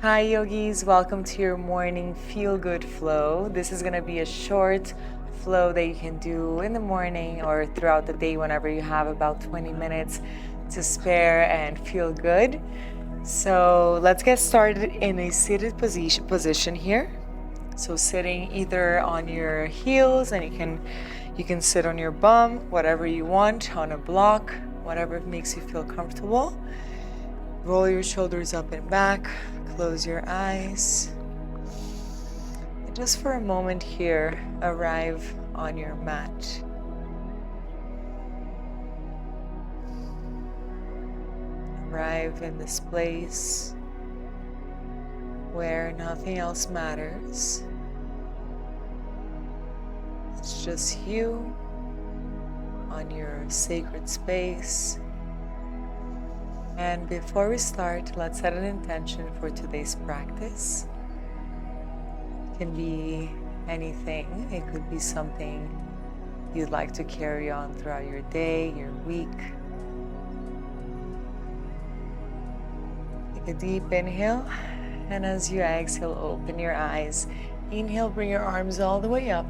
Hi yogis, welcome to your morning feel good flow. This is going to be a short flow that you can do in the morning or throughout the day whenever you have about 20 minutes to spare and feel good. So let's get started in a seated position here. So sitting either on your heels, and you can sit on your bum, whatever you want, on a block, whatever makes you feel comfortable. Roll your shoulders up and back, close your eyes. And just for a moment here, arrive on your mat. Arrive in this place where nothing else matters. It's just you on your sacred space. And before we start, let's set an intention for today's practice. It can be anything. It could be something you'd like to carry on throughout your day, your week. Take a deep inhale, and as you exhale, open your eyes. Inhale, bring your arms all the way up.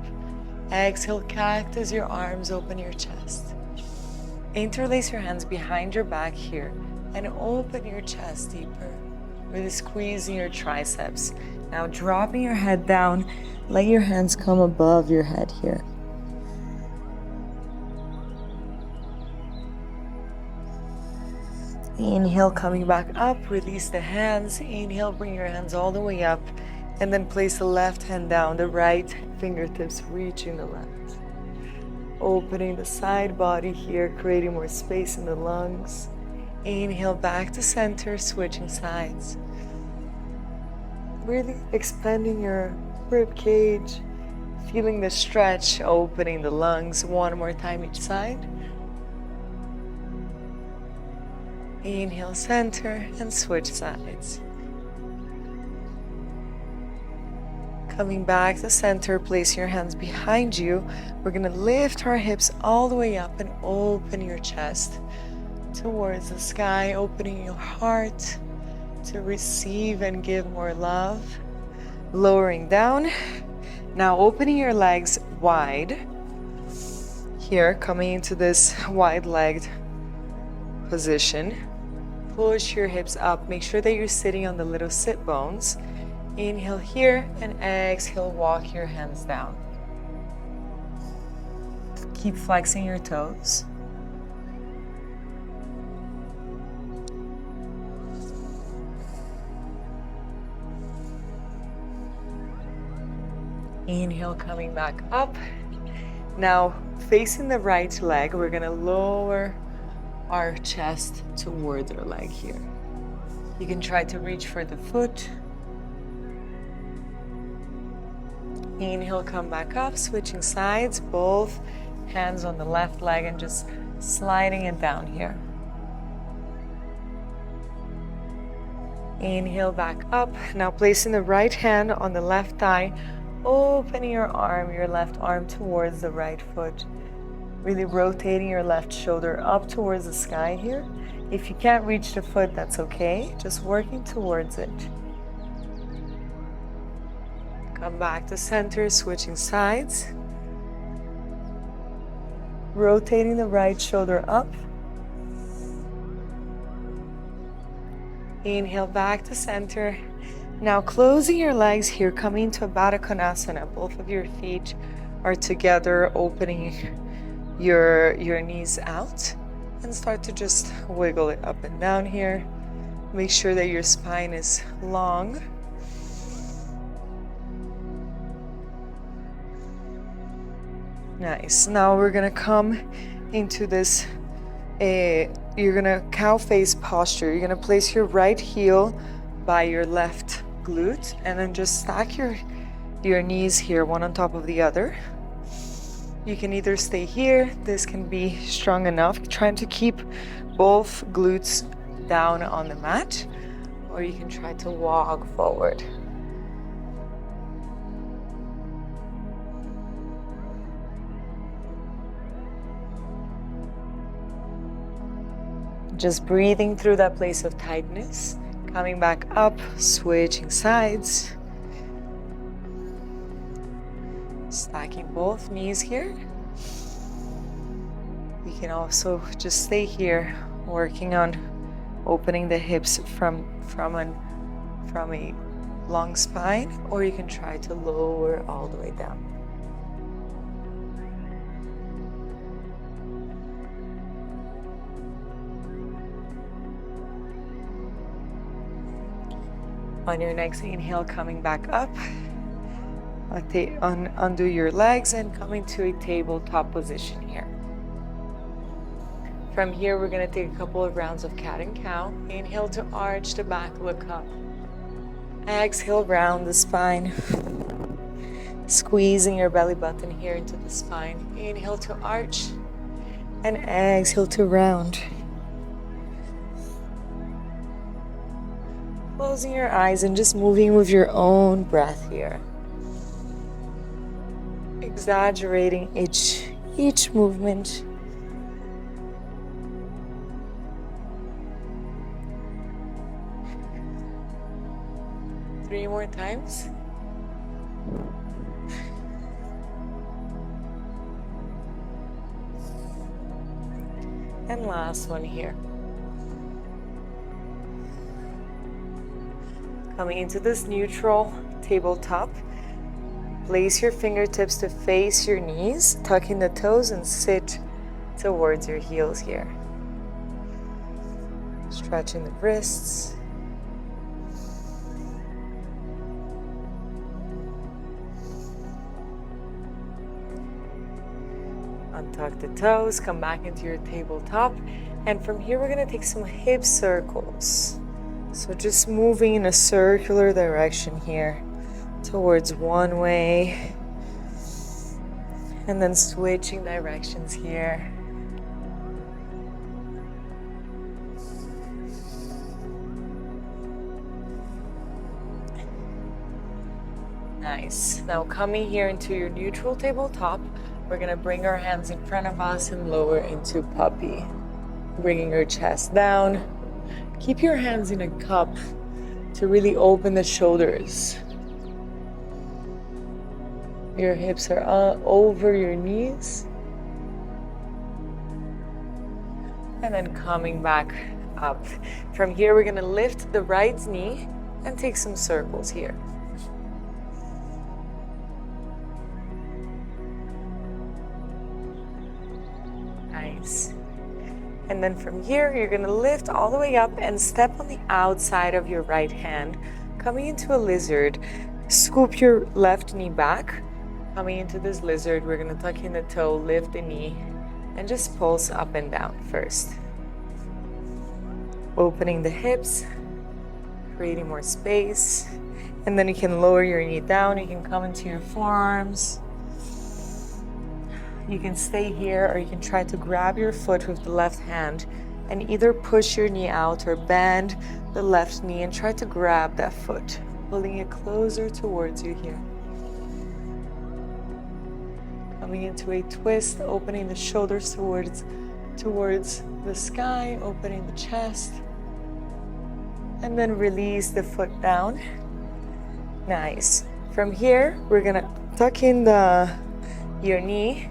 Exhale, cactus your arms, open your chest. Interlace your hands behind your back here and open your chest deeper, really squeezing your triceps. Now dropping your head down, let your hands come above your head here. Inhale, coming back up, release the hands. Inhale, bring your hands all the way up, and then place the left hand down, the right fingertips reaching the left. Opening the side body here, creating more space in the lungs. Inhale back to center, switching sides. Really expanding your rib cage, feeling the stretch, opening the lungs. One more time each side. Inhale, center, and switch sides. Coming back to center, place your hands behind you. We're gonna lift our hips all the way up and open your chest towards the sky, opening your heart to receive and give more love. Lowering down. Now opening your legs wide. Here, coming into this wide-legged position. Push your hips up. Make sure that you're sitting on the little sit bones. Inhale here and exhale, walk your hands down. Keep flexing your toes. Inhale, coming back up. Now, facing the right leg, we're gonna lower our chest towards our leg here. You can try to reach for the foot. Inhale, come back up, switching sides, both hands on the left leg and just sliding it down here. Inhale, back up. Now placing the right hand on the left thigh, opening your arm, your left arm towards the right foot. Really rotating your left shoulder up towards the sky here. If you can't reach the foot, that's okay. Just working towards it. Come back to center, switching sides. Rotating the right shoulder up. Inhale back to center. Now closing your legs here, coming to a Baddha Konasana. Both of your feet are together, opening your knees out. And start to just wiggle it up and down here. Make sure that your spine is long. Nice. Now we're gonna come into this, you're gonna cow face posture. You're gonna place your right heel by your left glute and then just stack your knees here, one on top of the other. You can either stay here, this can be strong enough, trying to keep both glutes down on the mat, or you can try to walk forward. Just breathing through that place of tightness, Coming back up, switching sides. Stacking both knees here. You can also just stay here, working on opening the hips from a long spine, or you can try to lower all the way down. On your next inhale, coming back up, undo your legs and coming to a tabletop position here. From here, we're going to take a couple of rounds of cat and cow. Inhale to arch the back, look up. Exhale, round the spine. Squeezing your belly button here into the spine. Inhale to arch and exhale to round. Closing your eyes and just moving with your own breath here. Exaggerating each movement. Three more times. And last one here. Coming into this neutral tabletop, place your fingertips to face your knees, tucking the toes and sit towards your heels here. Stretching the wrists. Untuck the toes, come back into your tabletop, and from here we're going to take some hip circles. So just moving in a circular direction here towards one way, and then switching directions here. Nice. Now coming here into your neutral tabletop, we're going to bring our hands in front of us and lower into puppy. Bringing your chest down. Keep your hands in a cup to really open the shoulders. Your hips are over your knees. And then coming back up. From here, we're going to lift the right knee and take some circles here. Nice. And then from here, you're going to lift all the way up and step on the outside of your right hand. Coming into a lizard, scoop your left knee back. Coming into this lizard, we're going to tuck in the toe, lift the knee, and just pulse up and down first. Opening the hips, creating more space. And then you can lower your knee down. You can come into your forearms. You can stay here, or you can try to grab your foot with the left hand and either push your knee out or bend the left knee and try to grab that foot, pulling it closer towards you here. Coming into a twist, opening the shoulders towards the sky, opening the chest, and then release the foot down. Nice. From here, we're gonna tuck in your knee,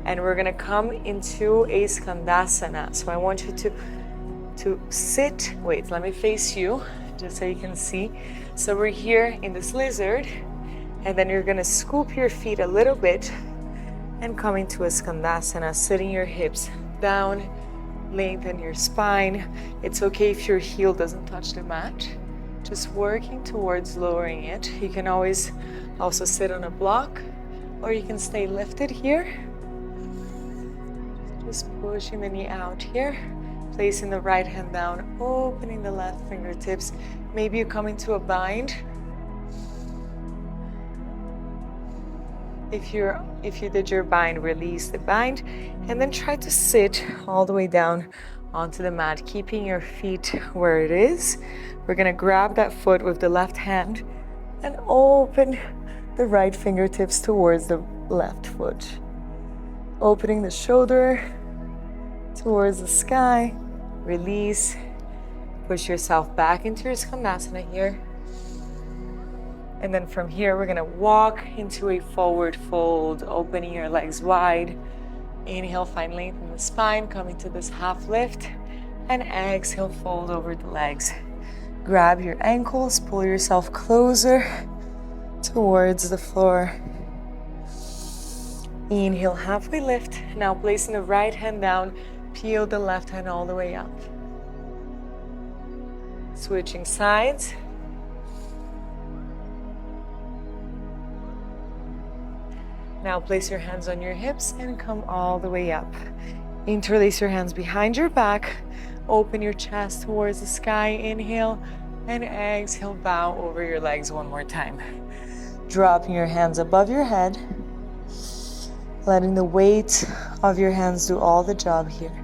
and we're gonna come into a skandasana. So I want you to sit. Wait, let me face you, just so you can see. So we're here in this lizard, and then you're gonna scoop your feet a little bit and come into a skandasana, sitting your hips down, lengthen your spine. It's okay if your heel doesn't touch the mat. Just working towards lowering it. You can always also sit on a block, or you can stay lifted here. Just pushing the knee out here, placing the right hand down, opening the left fingertips. Maybe you come into a bind. If you did your bind, release the bind, and then try to sit all the way down onto the mat, keeping your feet where it is. We're gonna grab that foot with the left hand and open the right fingertips towards the left foot. Opening the shoulder towards the sky, release, Push yourself back into your Skandasana here. And then from here, we're gonna walk into a forward fold, opening your legs wide. Inhale, find length in the spine, coming to this half lift. And exhale, fold over the legs. Grab your ankles, pull yourself closer towards the floor. Inhale, halfway lift. Now placing the right hand down, peel the left hand all the way up. Switching sides. Now place your hands on your hips and come all the way up. Interlace your hands behind your back. Open your chest towards the sky. Inhale and exhale, bow over your legs one more time. Dropping your hands above your head. Letting the weight of your hands do all the job here.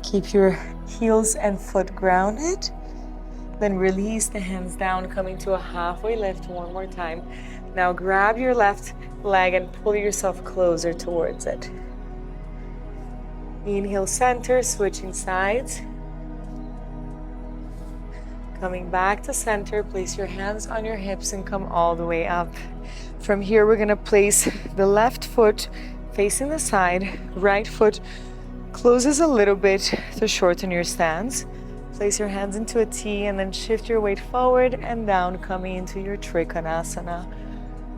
Keep your heels and foot grounded. Then release the hands down, coming to a halfway lift one more time. Now grab your left leg and pull yourself closer towards it. Inhale, center, switching sides. Coming back to center, place your hands on your hips and come all the way up. From here, we're gonna place the left foot facing the side. Right foot closes a little bit to shorten your stance. Place your hands into a T and then shift your weight forward and down, coming into your Trikonasana.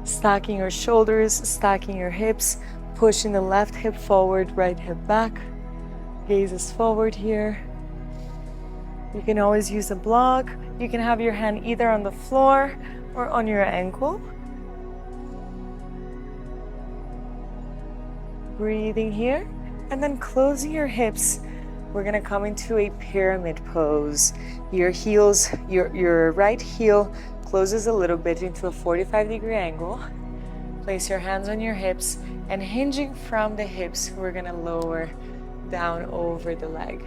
Stacking your shoulders, stacking your hips, pushing the left hip forward, right hip back. Gaze is forward here. You can always use a block. You can have your hand either on the floor or on your ankle. Breathing here, and then closing your hips. We're gonna come into a pyramid pose. Your heels, your right heel closes a little bit into a 45-degree angle. Place your hands on your hips, and hinging from the hips, we're gonna lower down over the leg.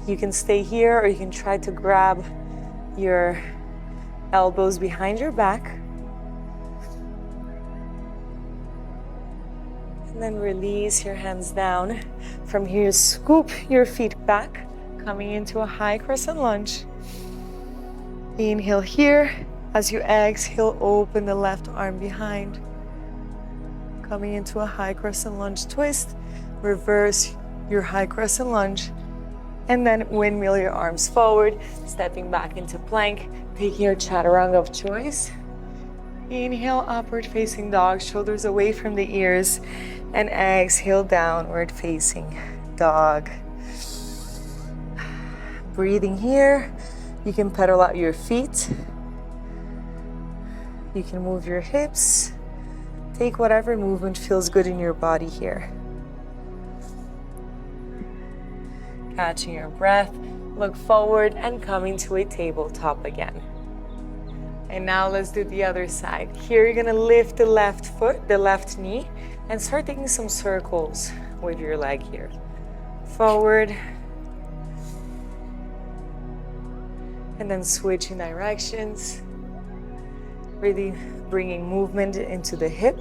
You can stay here, or you can try to grab your elbows behind your back. And then release your hands down. From here, scoop your feet back, coming into a high crescent lunge. Inhale here. As you exhale, open the left arm behind. Coming into a high crescent lunge twist. Reverse your high crescent lunge. And then windmill your arms forward, stepping back into plank, taking your chaturanga of choice. Inhale, upward facing dog, shoulders away from the ears. And exhale, downward facing dog. Breathing here. You can pedal out your feet. You can move your hips. Take whatever movement feels good in your body here. Catching your breath, look forward and coming to a tabletop again. And now let's do the other side. Here you're gonna lift the left foot, the left knee, and start taking some circles with your leg here. Forward. And then switching directions. Really bringing movement into the hip.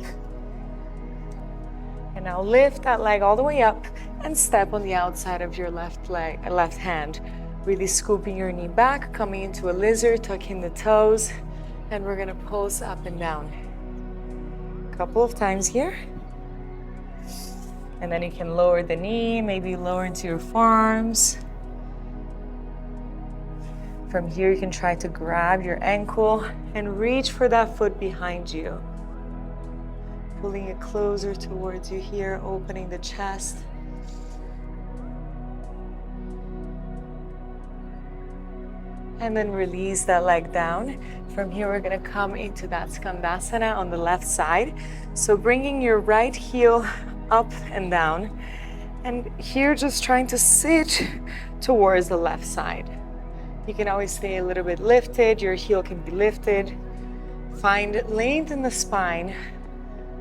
And now lift that leg all the way up and step on the outside of your left leg, left hand. Really scooping your knee back, coming into a lizard, tucking the toes, and we're gonna pulse up and down. A couple of times here. And then you can lower the knee, maybe lower into your forearms. From here, you can try to grab your ankle and reach for that foot behind you. Pulling it closer towards you here, opening the chest. And then release that leg down. From here, we're gonna come into that Skandasana on the left side. So bringing your right heel up and down. And here, just trying to sit towards the left side. You can always stay a little bit lifted. Your heel can be lifted. Find length in the spine.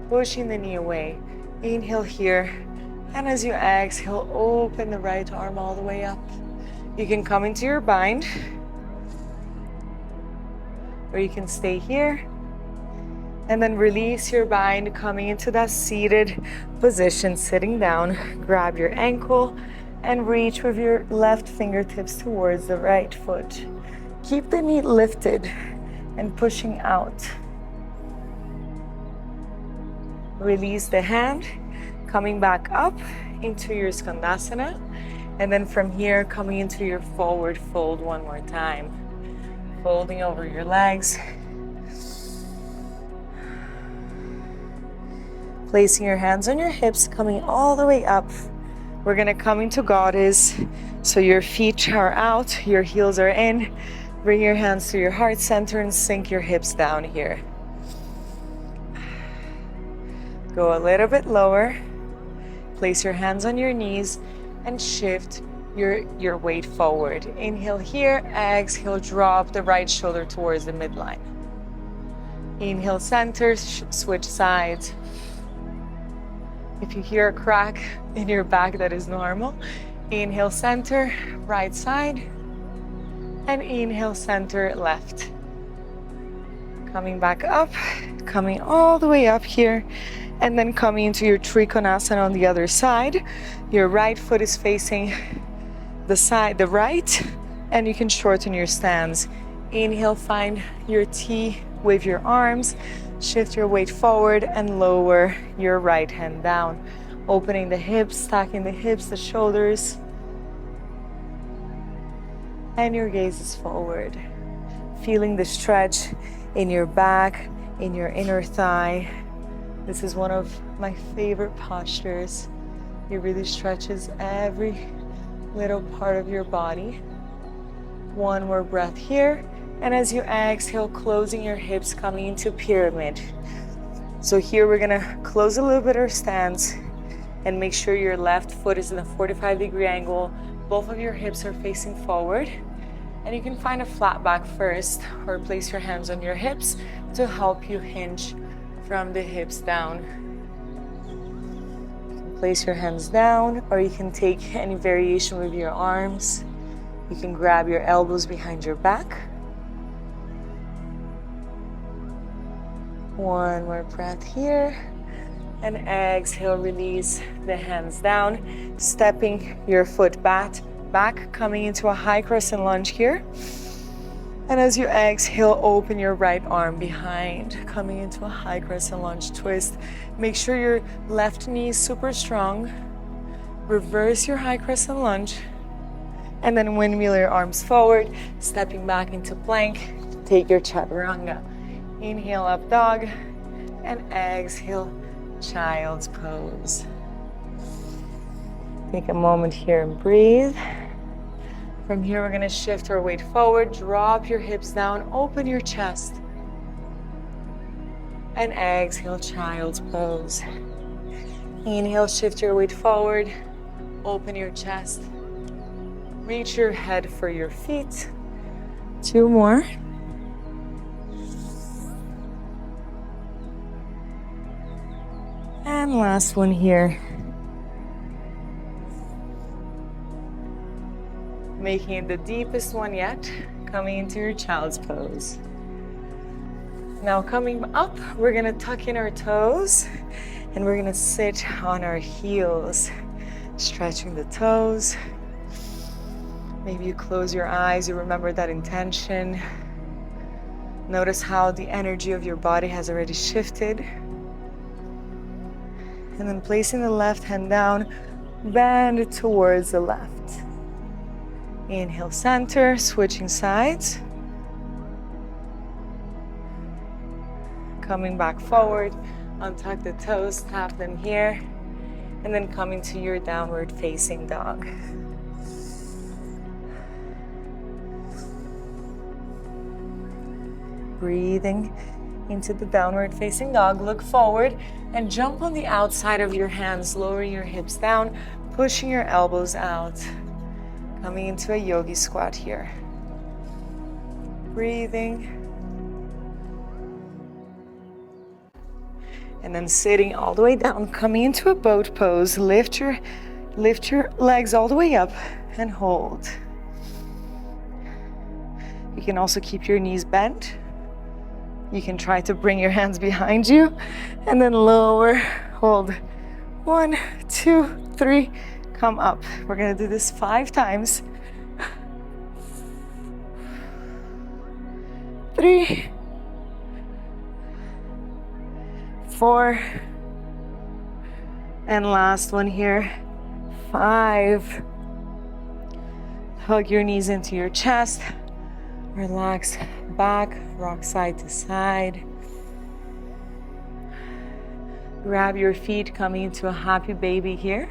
Pushing the knee away. Inhale here. And as you exhale, open the right arm all the way up. You can come into your bind. Or you can stay here. And then release your bind, coming into that seated position, sitting down. Grab your ankle and reach with your left fingertips towards the right foot. Keep the knee lifted and pushing out. Release the hand, coming back up into your Skandasana. And then from here, coming into your forward fold one more time. Folding over your legs. Placing your hands on your hips, coming all the way up. We're gonna come into Goddess. So your feet are out, your heels are in. Bring your hands to your heart center and sink your hips down here. Go a little bit lower. Place your hands on your knees and shift your weight forward. Inhale here, exhale, drop the right shoulder towards the midline. Inhale, center, switch sides. If you hear a crack in your back, that is normal. Inhale, center, right side. And inhale, center, left. Coming back up, coming all the way up here. And then coming into your Trikonasana on the other side. Your right foot is facing the right, and you can shorten your stance. Inhale, find your T with your arms. Shift your weight forward and lower your right hand down. Opening the hips, stacking the hips, the shoulders. And your gaze is forward. Feeling the stretch in your back, in your inner thigh. This is one of my favorite postures. It really stretches every little part of your body. One more breath here. And as you exhale, closing your hips, coming into pyramid. So here we're gonna close a little bit our stance and make sure your left foot is in a 45-degree angle. Both of your hips are facing forward. And you can find a flat back first or place your hands on your hips to help you hinge from the hips down. You can place your hands down, or you can take any variation with your arms. You can grab your elbows behind your back. One more breath here. And exhale, release the hands down. Stepping your foot back, coming into a high crescent lunge here. And as you exhale, open your right arm behind, coming into a high crescent lunge twist. Make sure your left knee is super strong. Reverse your high crescent lunge. And then windmill your arms forward, stepping back into plank. Take your chaturanga. Inhale, up dog. And exhale, child's pose. Take a moment here and breathe. From here, we're gonna shift our weight forward, drop your hips down, open your chest. And exhale, child's pose. Inhale, shift your weight forward, open your chest. Reach your head for your feet. Two more. And last one here. Making it the deepest one yet, coming into your child's pose. Now coming up, we're gonna tuck in our toes and we're gonna sit on our heels, stretching the toes. Maybe you close your eyes, you remember that intention. Notice how the energy of your body has already shifted. And then placing the left hand down, bend towards the left. Inhale, center, switching sides. Coming back forward, untuck the toes, tap them here. And then coming to your downward facing dog. Breathing into the downward facing dog. Look forward and jump on the outside of your hands, lowering your hips down, pushing your elbows out. Coming into a yogi squat here. Breathing. And then sitting all the way down, coming into a boat pose. Lift your legs all the way up and hold. You can also keep your knees bent You can try to bring your hands behind you and then lower, hold. 1, 2, 3, come up. We're gonna do this 5 times. 3, 4, and last one here, 5. Hug your knees into your chest. Relax back, rock side to side. Grab your feet coming into a happy baby here.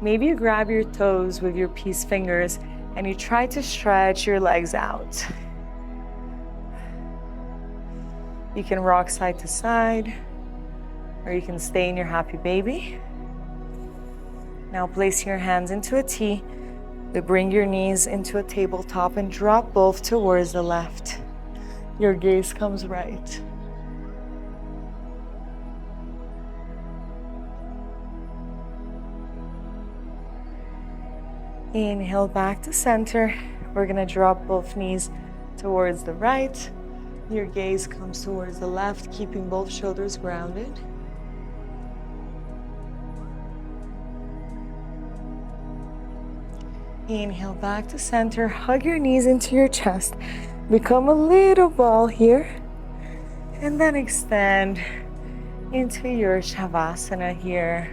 Maybe you grab your toes with your peace fingers and you try to stretch your legs out. You can rock side to side, or you can stay in your happy baby. Now place your hands into a T. Bring your knees into a tabletop and drop both towards the left. Your gaze comes right. Inhale back to center. We're gonna drop both knees towards the right. Your gaze comes towards the left, keeping both shoulders grounded. Inhale back to center. Hug your knees into your chest. Become a little ball here. And then extend into your Shavasana here.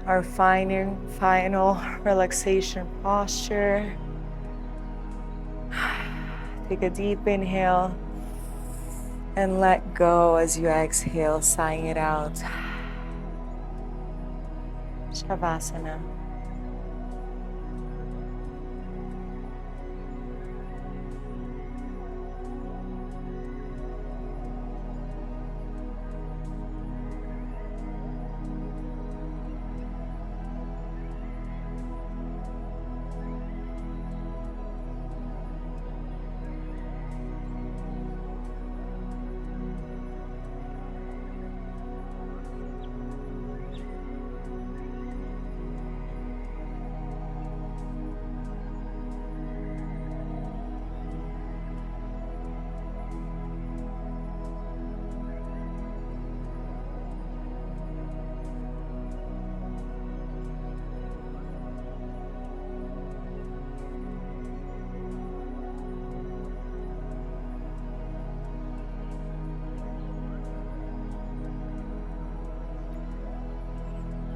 Our final relaxation posture. Take a deep inhale and let go as you exhale, sighing it out. Shavasana.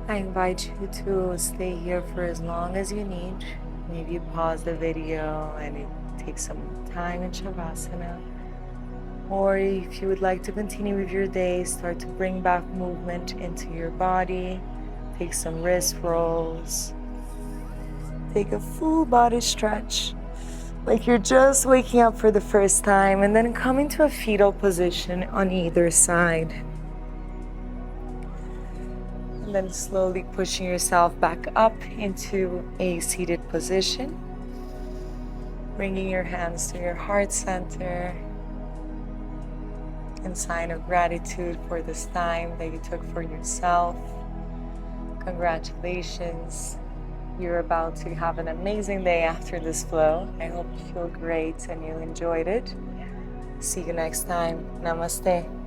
I invite you to stay here for as long as you need. Maybe pause the video and take some time in Shavasana. Or if you would like to continue with your day, start to bring back movement into your body. Take some wrist rolls. Take a full body stretch, like you're just waking up for the first time, and then come into a fetal position on either side. And then slowly pushing yourself back up into a seated position. Bringing your hands to your heart center in sign of gratitude for this time that you took for yourself. Congratulations. You're about to have an amazing day after this flow. I hope you feel great and you enjoyed it. See you next time. Namaste.